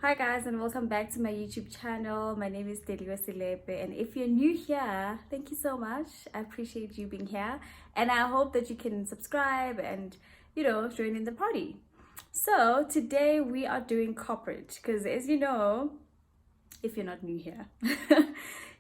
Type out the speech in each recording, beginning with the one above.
Hi guys, and welcome back to my YouTube channel. My name is Deliwa Silepe, and if you're new here, thank you so much. I appreciate you being here, and I hope that you can subscribe and join in the party. So today we are doing corporate because, as you know, if you're not new here,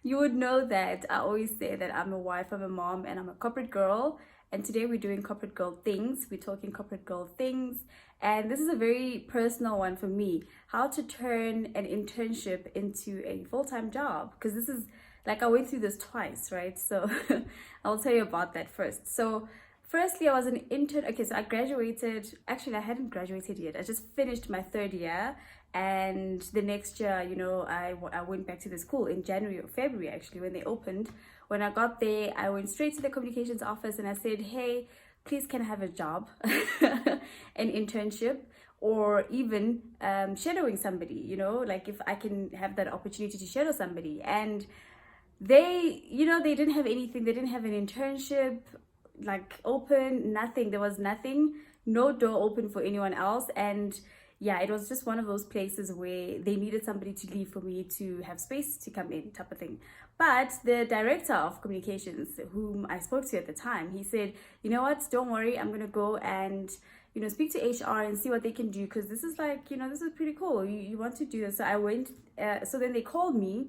you would know that I always say that I'm a wife, I'm a mom, and I'm a corporate girl. And today we're doing corporate girl things. We're talking corporate girl things. And this is a very personal one for me. How to turn an internship into a full-time job. Because this is, like, I went through this twice, right? So I'll tell you about that first. So firstly, I was an intern. Okay, so I graduated. Actually, I hadn't graduated yet. I just finished my third year. And the next year, I went back to the school in January or February, actually, when they opened. When I got there, I went straight to the communications office and I said, hey, please can I have a job, an internship, or even shadowing somebody, like if I can have that opportunity to shadow somebody. And they didn't have anything. They didn't have an internship like open, nothing. There was nothing, no door open for anyone else. And yeah, it was just one of those places where they needed somebody to leave for me to have space to come in, type of thing. But the director of communications, whom I spoke to at the time, he said, you know what, don't worry, I'm gonna go and speak to HR and see what they can do, because this is like, this is pretty cool. You want to do this. So I went, so then they called me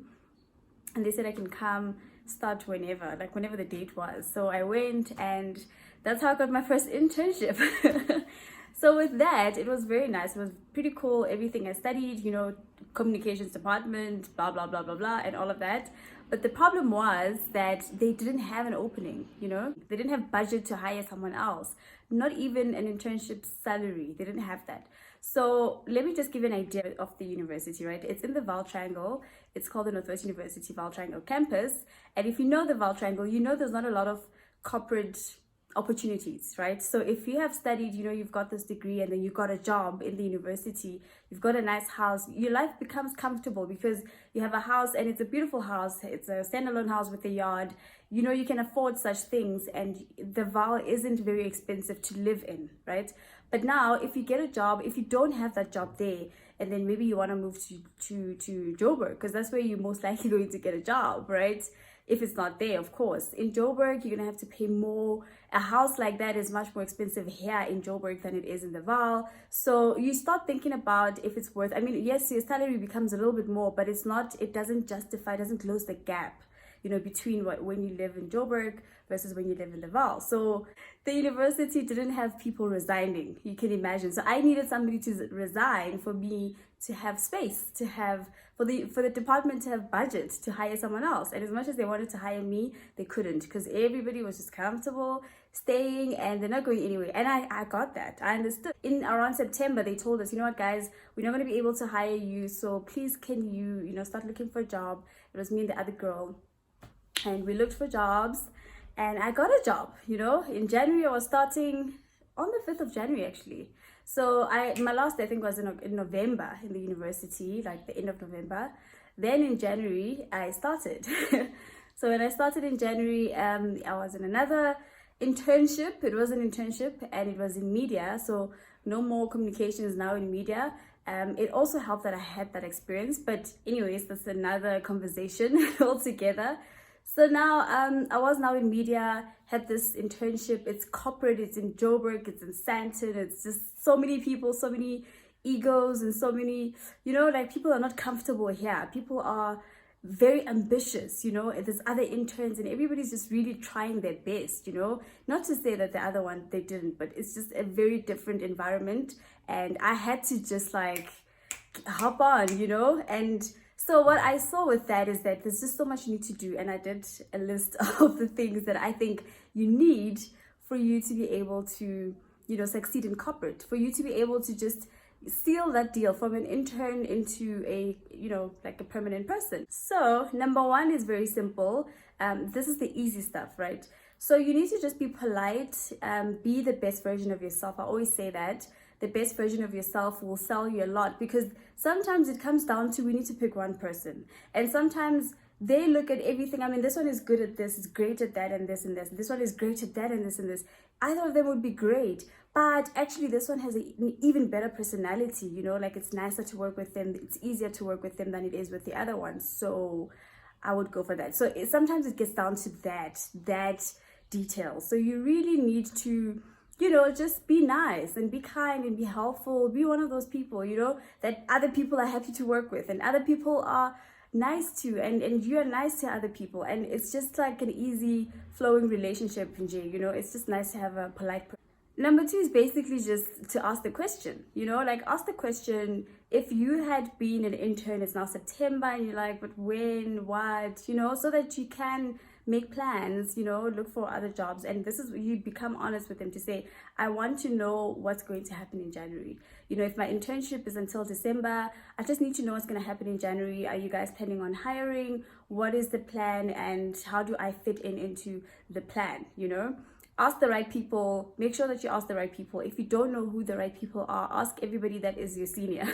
and they said I can come start whenever, like whenever the date was. So I went, and that's how I got my first internship. So with that, it was very nice. It was pretty cool. Everything I studied, communications department, blah, blah, blah, blah, blah, and all of that. But the problem was that they didn't have an opening, They didn't have budget to hire someone else. Not even an internship salary. They didn't have that. So let me just give you an idea of the university, right? It's in the Vaal Triangle. It's called the Northwest University Vaal Triangle campus. And if you know the Vaal Triangle, there's not a lot of corporate opportunities, right? So if you have studied, you've got this degree and then you got a job in the university, you've got a nice house, your life becomes comfortable because you have a house and it's a beautiful house. It's a standalone house with a yard. You can afford such things, and the Vaal isn't very expensive to live in, right? But now if you get a job, if you don't have that job there, and then maybe you want to move to Joburg, because that's where you're most likely going to get a job, right? If it's not there, of course. In Joburg, you're gonna have to pay more. A house like that is much more expensive here in Joburg than it is in the Vaal. So you start thinking about if it's worth, yes, your salary becomes a little bit more, but it doesn't justify, it doesn't close the gap, between when you live in Joburg versus when you live in the Vaal. So the university didn't have people resigning, you can imagine. So I needed somebody to resign for me to have space, to have for the department to have budget to hire someone else. And as much as they wanted to hire me, they couldn't, because everybody was just comfortable staying and they're not going anywhere. And I got that. I understood. In around September, they told us, you know what, guys, we're not going to be able to hire you, so please can you start looking for a job. It was me and the other girl, and we looked for jobs, and I got a job. In January, I was starting on the 5th of January, actually. So my last day, I think, was in November in the university, like the end of November. Then in January, I started. So when I started in January, I was in another internship. It was an internship, and it was in media. So no more communications, now in media. It also helped that I had that experience. But anyways, that's another conversation altogether. So now I was now in media, had this internship. It's corporate, it's in Joburg, it's in Sandton. It's just so many people, so many egos, and so many, like, people are not comfortable here. People are very ambitious, there's other interns and everybody's just really trying their best, not to say that the other one, they didn't, but it's just a very different environment. And I had to just like hop on, and so what I saw with that is that there's just so much you need to do. And I did a list of the things that I think you need for you to be able to, succeed in corporate, for you to be able to just seal that deal from an intern into a, like a permanent person. So number one is very simple. This is the easy stuff, right? So you need to just be polite, be the best version of yourself. I always say that. The best version of yourself will sell you a lot, because sometimes it comes down to we need to pick one person. And sometimes they look at everything. This one is good at this, is great at that, and this and this. This one is great at that, and this and this. Either of them would be great. But actually this one has an even better personality, you know, like it's nicer to work with them, it's easier to work with them than it is with the other ones. So I would go for that. So sometimes it gets down to that detail. So you really need to, you know, just be nice and be kind and be helpful. Be one of those people, you know, that other people are happy to work with and other people are nice to, and you are nice to other people, and it's just like an easy flowing relationship, you know. It's just nice to have a polite person. Number two is basically just to ask the question, you know, like ask the question. If you had been an intern, it's now September, and you're like, but when, what, you know, so that you can make plans, you know, look for other jobs. And this is, you become honest with them to say, I want to know what's going to happen in January. You know, if my internship is until December, I just need to know what's going to happen in January. Are you guys planning on hiring? What is the plan, and how do I fit into the plan, you know? Ask the right people. Make sure that you ask the right people. If you don't know who the right people are, ask everybody that is your senior.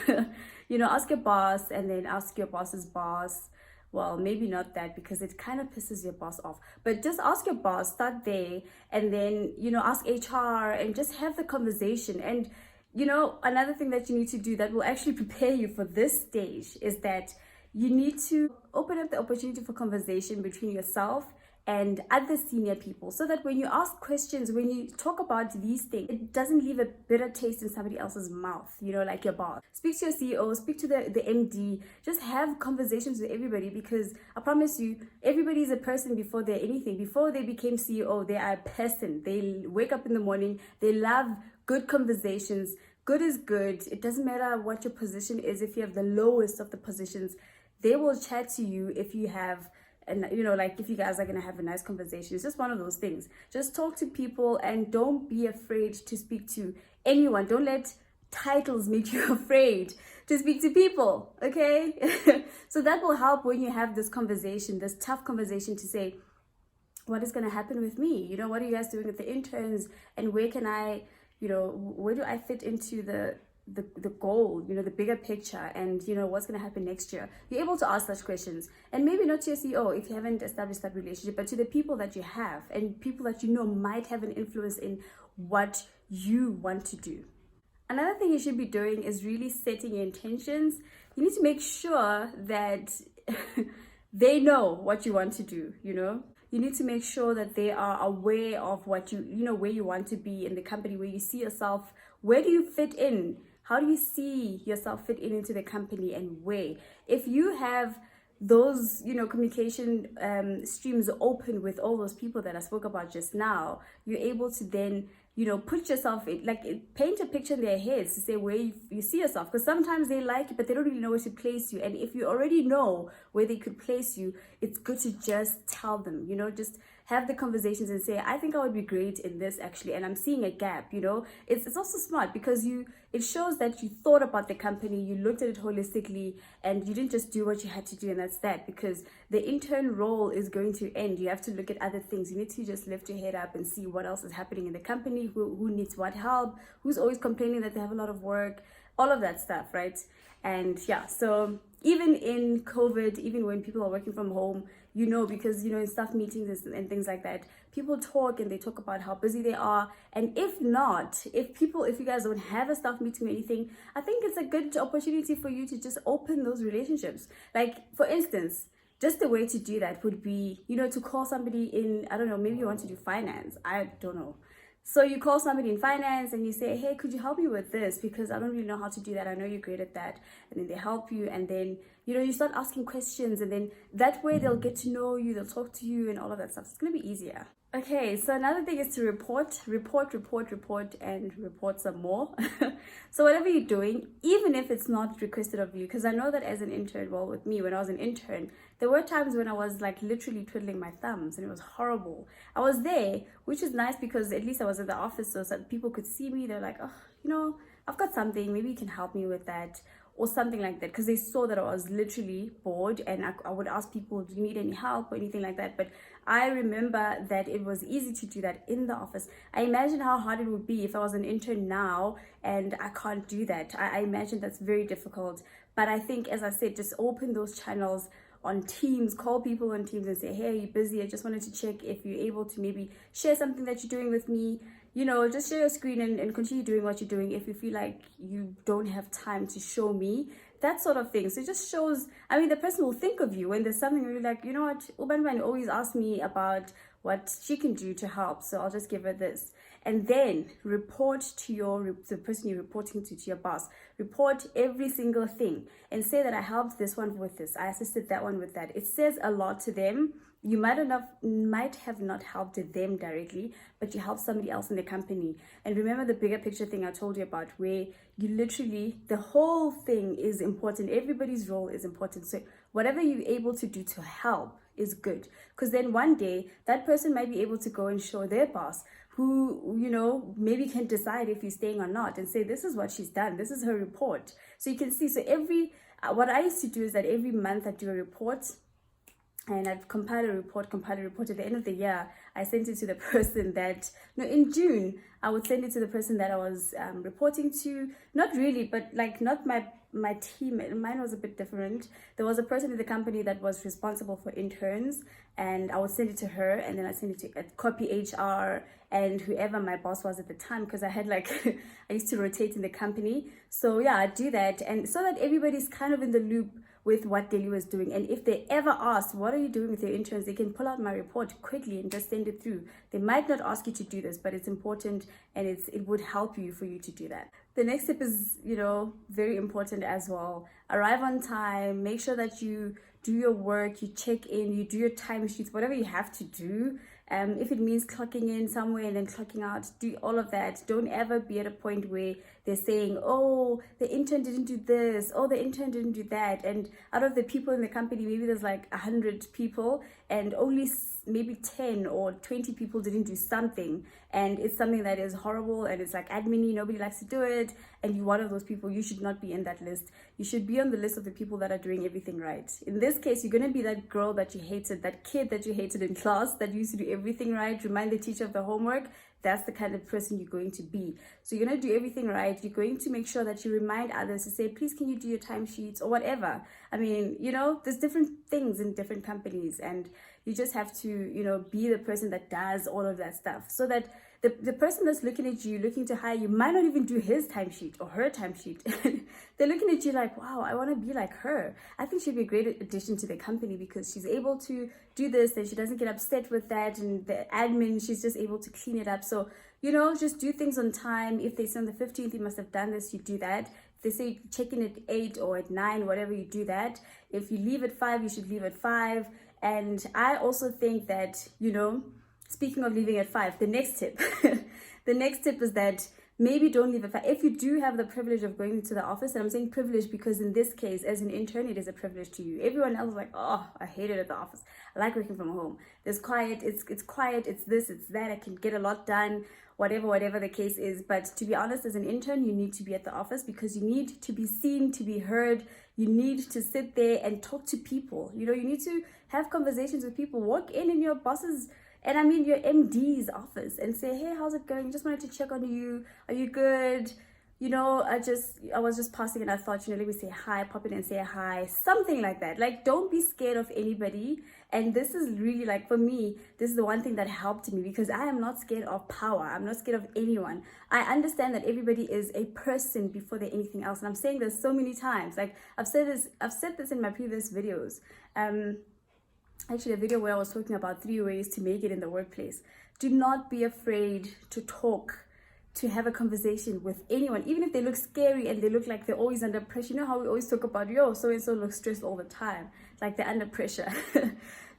You know, ask your boss, and then ask your boss's boss. Well, maybe not that, because it kind of pisses your boss off, but just ask your boss, start there, and then, you know, ask HR and just have the conversation. And, you know, another thing that you need to do that will actually prepare you for this stage is that you need to open up the opportunity for conversation between yourself and other senior people, so that when you ask questions, when you talk about these things, it doesn't leave a bitter taste in somebody else's mouth, you know, like your boss. Speak to your CEO, speak to the MD, just have conversations with everybody, because I promise you, everybody is a person before they're anything. Before they became CEO, they are a person. They wake up in the morning, they love good conversations. Good is good. It doesn't matter what your position is. If you have the lowest of the positions, they will chat to you if you have, and you know, like if you guys are gonna have a nice conversation. It's just one of those things. Just talk to people and don't be afraid to speak to anyone. Don't let titles make you afraid to speak to people, okay? So that will help when you have this conversation, this tough conversation, to say, what is gonna happen with me? You know, what are you guys doing with the interns, and where can I, you know, where do I fit into the goal, you know, the bigger picture, and you know, what's going to happen next year. You're able to ask such questions, and maybe not to your CEO if you haven't established that relationship, but to the people that you have, and people that you know might have an influence in what you want to do. Another thing you should be doing is really setting your intentions. You need to make sure that they know what you want to do, you know. You need to make sure that they are aware of what you know, where you want to be in the company, where you see yourself. Where do you fit in? How do you see yourself fit into the company, and where? If you have those, you know, communication streams open with all those people that I spoke about just now, you're able to then, you know, put yourself in, like, paint a picture in their heads to say where you see yourself. Because sometimes they like you, but they don't really know where to place you. And if you already know where they could place you, it's good to just tell them, you know, just have the conversations and say, I think I would be great in this actually, and I'm seeing a gap, you know. It's also smart, because it shows that you thought about the company, you looked at it holistically, and you didn't just do what you had to do, and that's that. Because the intern role is going to end. You have to look at other things. You need to just lift your head up and see what else is happening in the company, who needs what help, who's always complaining that they have a lot of work, all of that stuff, right? And yeah, so even in COVID, even when people are working from home, you know, because, you know, in staff meetings and things like that, people talk, and they talk about how busy they are. And if you guys don't have a staff meeting or anything, I think it's a good opportunity for you to just open those relationships. Like, for instance, just the way to do that would be, you know, to call somebody in, I don't know, maybe you want to do finance, I don't know. So you call somebody in finance and you say, hey, could you help me with this? Because I don't really know how to do that. I know you're great at that. And then they help you. And then, you know, you start asking questions. And then that way they'll get to know you. They'll talk to you and all of that stuff. It's going to be easier. Okay, so another thing is to report, and report some more. So whatever you're doing, even if it's not requested of you, because I know that as an intern, well, with me, when I was an intern, there were times when I was like literally twiddling my thumbs, and it was horrible. I was there, which is nice, because at least I was in the office, so that people could see me. They're like, oh, you know, I've got something, maybe you can help me with that, or something like that, because they saw that I was literally bored, and I would ask people, do you need any help or anything like that? But I remember that it was easy to do that in the office. I imagine how hard it would be if I was an intern now and I can't do that. I imagine that's very difficult. But I think, as I said, just open those channels on Teams, call people on Teams and say, hey, are you busy? I just wanted to check if you're able to maybe share something that you're doing with me. just share your screen and continue doing what you're doing if you feel like you don't have time to show me, that sort of thing. So it just shows, I mean, the person will think of you when there's something where you're like, you know what, Ubanban always asks me about what she can do to help, so I'll just give her this. And then report to the person you're reporting to your boss. Report every single thing and say that I helped this one with this, I assisted that one with that. It says a lot to them. You might have not helped them directly, but you helped somebody else in the company. And remember the bigger picture thing I told you about, where you literally, the whole thing is important. Everybody's role is important. So whatever you're able to do to help is good, because then one day that person might be able to go and show their boss, who maybe can decide if he's staying or not, and say, this is what she's done, this is her report. So you can see. So what I used to do is that every month I do a report, and I've compiled a report. At the end of the year, I sent it to the person that, in June, I would send it to the person that I was reporting to. Not really, but like not my team. Mine was a bit different. There was a person in the company that was responsible for interns, and I would send it to her, and then I send it to copy HR and whoever my boss was at the time, because I had I used to rotate in the company. So yeah, I do that, and so that everybody's kind of in the loop with what Delhi was doing. And if they ever ask, what are you doing with your interns, they can pull out my report quickly and just send it through. They might not ask you to do this, but it's important, and it would help you for you to do that. The next tip is, very important as well. Arrive on time, make sure that you do your work, you check in, you do your timesheets, whatever you have to do. If it means clocking in somewhere and then clocking out, do all of that. Don't ever be at a point where they're saying, oh, the intern didn't do this, oh, the intern didn't do that. And out of the people in the company, maybe there's 100 people, and only maybe 10 or 20 people didn't do something. And it's something that is horrible, and it's admin-y, nobody likes to do it, and you're one of those people. You should not be in that list. You should be on the list of the people that are doing everything right. In this case, you're going to be that girl that you hated, that kid that you hated in class that used to do everything right, remind the teacher of the homework. That's the kind of person you're going to be. So you're going to do everything right. You're going to make sure that you remind others to say, please, can you do your timesheets or whatever. I mean, there's different things in different companies, and you just have to, be the person that does all of that stuff, so that the person that's looking at you, looking to hire you, might not even do his timesheet or her timesheet. They're looking at you like, wow, I want to be like her. I think she'd be a great addition to the company because she's able to do this, and she doesn't get upset with that. And the admin, she's just able to clean it up. So, just do things on time. If they say on the 15th, you must have done this, you do that. If they say check in at 8 or at 9, whatever, you do that. If you leave at 5, you should leave at 5. And I also think that, speaking of leaving at 5, the next tip, is that maybe don't leave at 5. If you do have the privilege of going to the office, and I'm saying privilege because in this case, as an intern, it is a privilege to you. Everyone else is like, oh, I hate it at the office. I like working from home. There's quiet, it's quiet, it's this, it's that. I can get a lot done, whatever the case is. But to be honest, as an intern, you need to be at the office because you need to be seen, to be heard. You need to sit there and talk to people. You need to have conversations with people. Walk in your boss's, and I mean your MD's office, and say, hey, how's it going? Just wanted to check on you. Are you good? I was just passing and I thought, let me say hi, pop in and say hi, something like that. Don't be scared of anybody. And this is really for me, this is the one thing that helped me, because I am not scared of power. I'm not scared of anyone. I understand that everybody is a person before they're anything else. And I'm saying this so many times. I've said this in my previous videos. Actually, a video where I was talking about 3 ways to make it in the workplace. Do not be afraid to talk, to have a conversation with anyone, even if they look scary and they look like they're always under pressure. You know how we always talk about, so-and-so looks stressed all the time, like they're under pressure.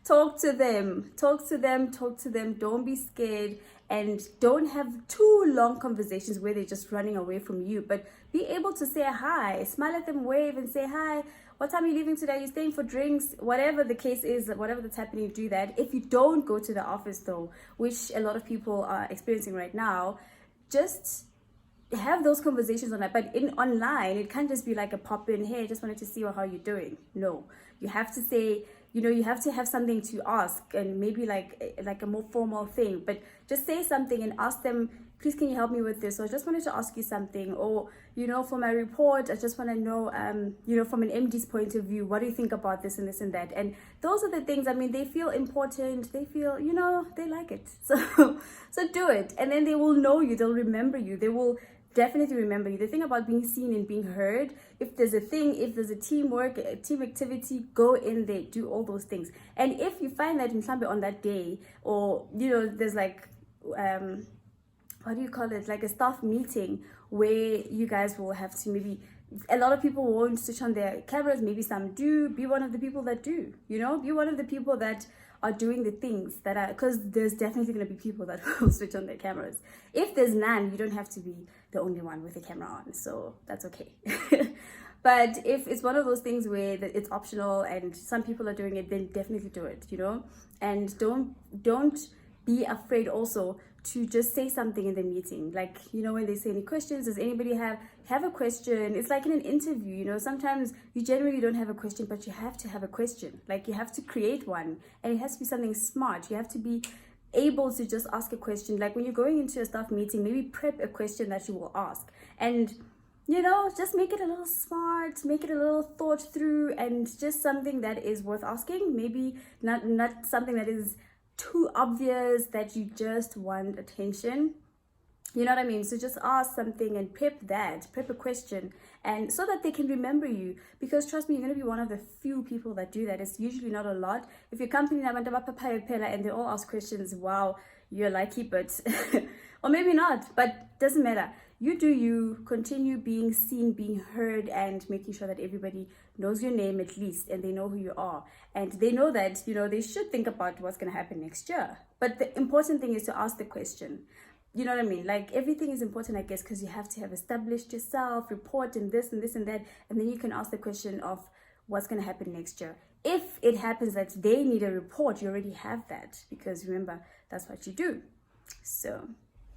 Talk to them. Don't be scared, and don't have too long conversations where they're just running away from you, but be able to say hi, smile at them, wave and say hi. What time are you leaving today? Are you staying for drinks? Whatever the case is, whatever that's happening, do that. If you don't go to the office though, which a lot of people are experiencing right now, just have those conversations on that. But online, it can't just be like a pop in, hey, I just wanted to see how you're doing. No, you have to say, you have to have something to ask, and maybe like a more formal thing, but just say something and ask them, please can you help me with this, or I just wanted to ask you something, or for my report I just want to know from an MD's point of view, what do you think about this and this and that. And those are the things, I mean, they feel important, they feel, they like it. So do it, and then they will know you, they'll remember you, they will definitely remember you. The thing about being seen and being heard, if there's a thing, if there's a teamwork, a team activity, go in there, do all those things. And if you find that in Mhlambe on that day, or there's like what do you call it, like a staff meeting where you guys will have to, maybe a lot of people won't switch on their cameras, maybe some do, be one of the people that do, be one of the people that are doing the things that are, because there's definitely going to be people that will switch on their cameras. If there's none, you don't have to be the only one with a camera on, so that's okay. But if it's one of those things where it's optional and some people are doing it, then definitely do it, and don't be afraid also to just say something in the meeting. Like, when they say any questions, does anybody have a question? It's like in an interview, sometimes you generally don't have a question, but you have to have a question. Like, you have to create one, and it has to be something smart. You have to be able to just ask a question. Like when you're going into a staff meeting, maybe prep a question that you will ask, and just make it a little smart, make it a little thought through, and just something that is worth asking. Maybe not something that is too obvious that you just want attention. You know what I mean? So just ask something and prep a question, and so that they can remember you. Because trust me, you're going to be one of the few people that do that. It's usually not a lot. If your company and they all ask questions, wow, you're lucky, but or maybe not, but doesn't matter. You do you, continue being seen, being heard, and making sure that everybody knows your name at least, and they know who you are, and they know that they should think about what's going to happen next year. But the important thing is to ask the question. You know what I mean? Like, everything is important, I guess, because you have to have established yourself, report, and this and this and that, and then you can ask the question of what's going to happen next year. If it happens that they need a report, you already have that, because remember, that's what you do. So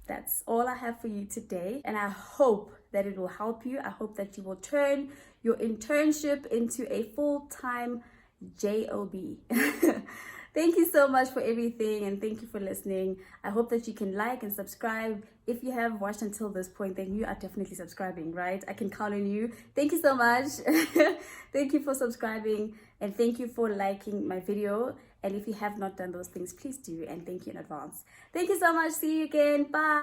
that's all I have for you today, and I hope that it will help you. I hope that you will turn your internship into a full-time job. Thank you so much for everything, and thank you for listening. I hope that you can like and subscribe. If you have watched until this point, then you are definitely subscribing, right? I can count on you. Thank you so much. Thank you for subscribing, and thank you for liking my video. And if you have not done those things, please do, and thank you in advance. Thank you so much. See you again. Bye.